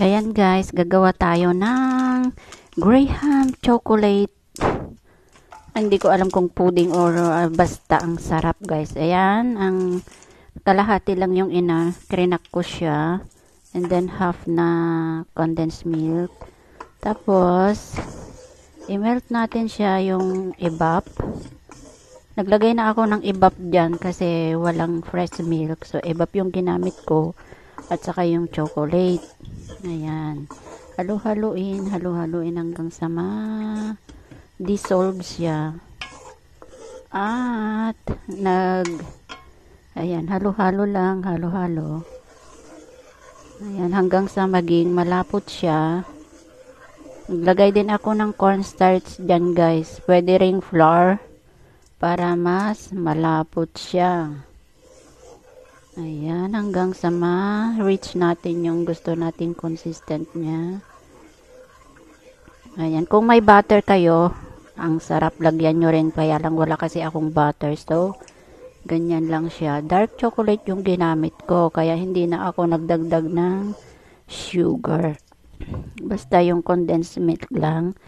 Ayan guys, gagawa tayo ng Graham chocolate. Hindi ko alam kung pudding or basta ang sarap guys. Ayan, ang kalahati lang yung krinak ko siya. And then half na condensed milk. Tapos, i-melt natin siya yung evap. Naglagay na ako ng evap dyan kasi walang fresh milk. So, evap yung ginamit ko. At saka yung chocolate. Ayan. Halo-haluin hanggang sa dissolve siya. At ayan, halo-halo lang, halo-halo. Ayan, hanggang sa maging malapot siya. Naglagay din ako ng cornstarch dyan guys. Pwede ring flour para mas malapot siya. Ayan, hanggang sa ma-reach natin yung gusto nating consistent niya. Ayan, kung may butter kayo, ang sarap lagyan nyo rin. Kaya lang wala kasi akong butter. So, ganyan lang siya. Dark chocolate yung ginamit ko. Kaya hindi na ako nagdagdag ng sugar. Basta yung condensed milk lang.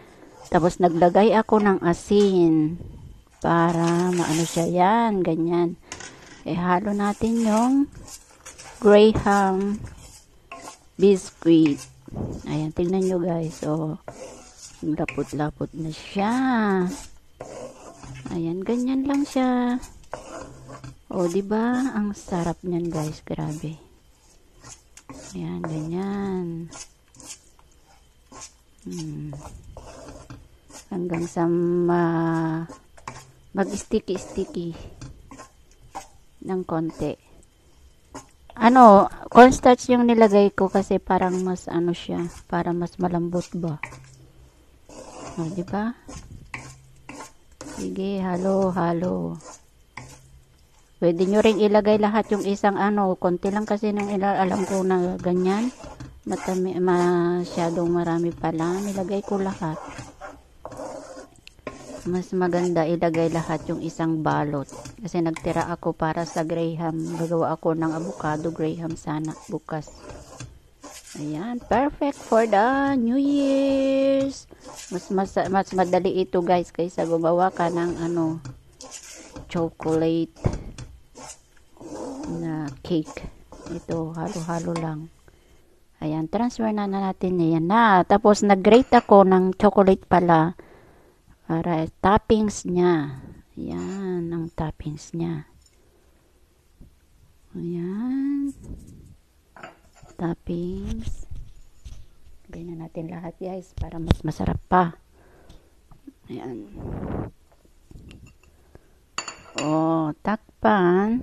Tapos, naglagay ako ng asin. Para maano siya. Yan, ganyan. Halo natin yung Graham biscuit. Ayan, tingnan nyo guys. So, lapot-lapot na siya. Ayan, ganyan lang siya. O, diba? Ang sarap niyan guys. Grabe. Ayan, ganyan. Hanggang sa mag-sticky-sticky ng konti. Cornstarch yung nilagay ko kasi parang mas siya, para mas malambot ba. O, diba? Sige, halo-halo. Pwede nyo ring ilagay lahat yung isang konti lang kasi nung alam ko na ganyan. Masyadong marami pala. Nilagay ko lahat. Mas maganda ilagay lahat yung isang balot. Kasi nagtira ako para sa Graham. Gagawa ako ng avocado Graham sana bukas. Ayan, perfect for the New Year's. Mas madali ito guys kaysa gumawa ka ng chocolate na cake. Ito, halo-halo lang. Ayan, transfer na natin. Ayan na. Tapos nag-grate ako ng chocolate pala. Para toppings niya. Ayan, ang toppings niya. Ayan. Toppings. Gawin na natin lahat guys para mas masarap pa. Ayan. O, takpan.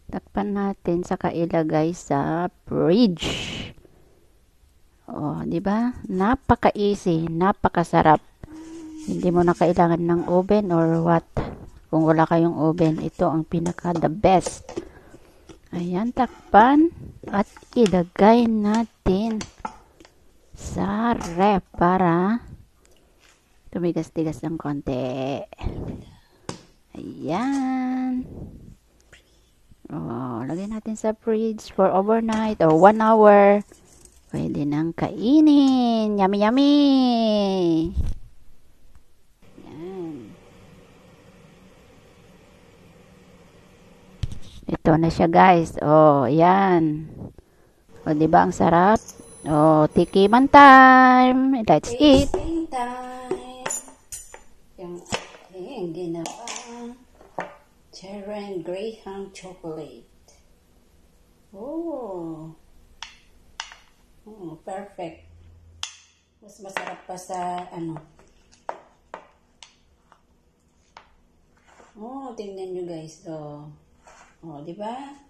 Takpan natin saka ilagay sa fridge. O, di ba? Napaka-easy, napakasarap. Hindi mo na kailangan ng oven or what. Kung wala kayong oven, ito ang pinaka the best. Ayan, takpan. At ilagay natin sa ref para tumigas-tigas ng konti. Ayan. Oh, lagay natin sa fridge for overnight or 1 hour. Pwede nang kainin. Yummy, yummy! Ito na siya guys. Oh, ayan. O, diba ang sarap? Oh, tikiman time. Let's eat. Tasting time. Yung ating ginawa. Terran Graham chocolate. Oh. Oh, perfect. Mas masarap pa sa Oh, tingnan nyo guys. Oh, di ba?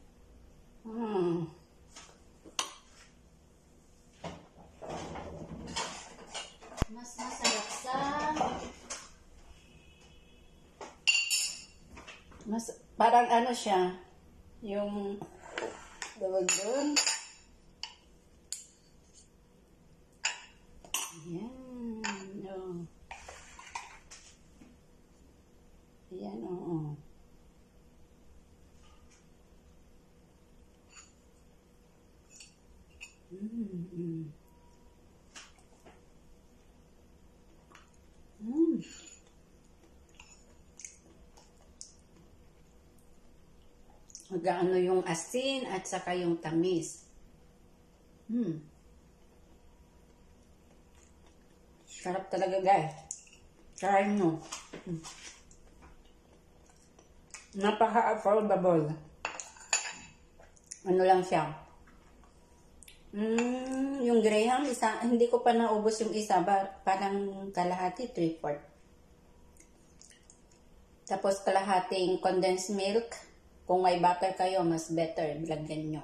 Mas masarap parang siya, yung tawag doon. Ayan, Ayan, oo. Mm. Mm. Magaano yung asin at saka yung tamis. Sarap talaga guys. Try nyo. Napaka-affordable. Ano lang siya. Yung Graham, isa, hindi ko pa naubos yung isa. Parang kalahati, 3/4. Tapos kalahating condensed milk. Kung may butter kayo, mas better. Lagyan nyo.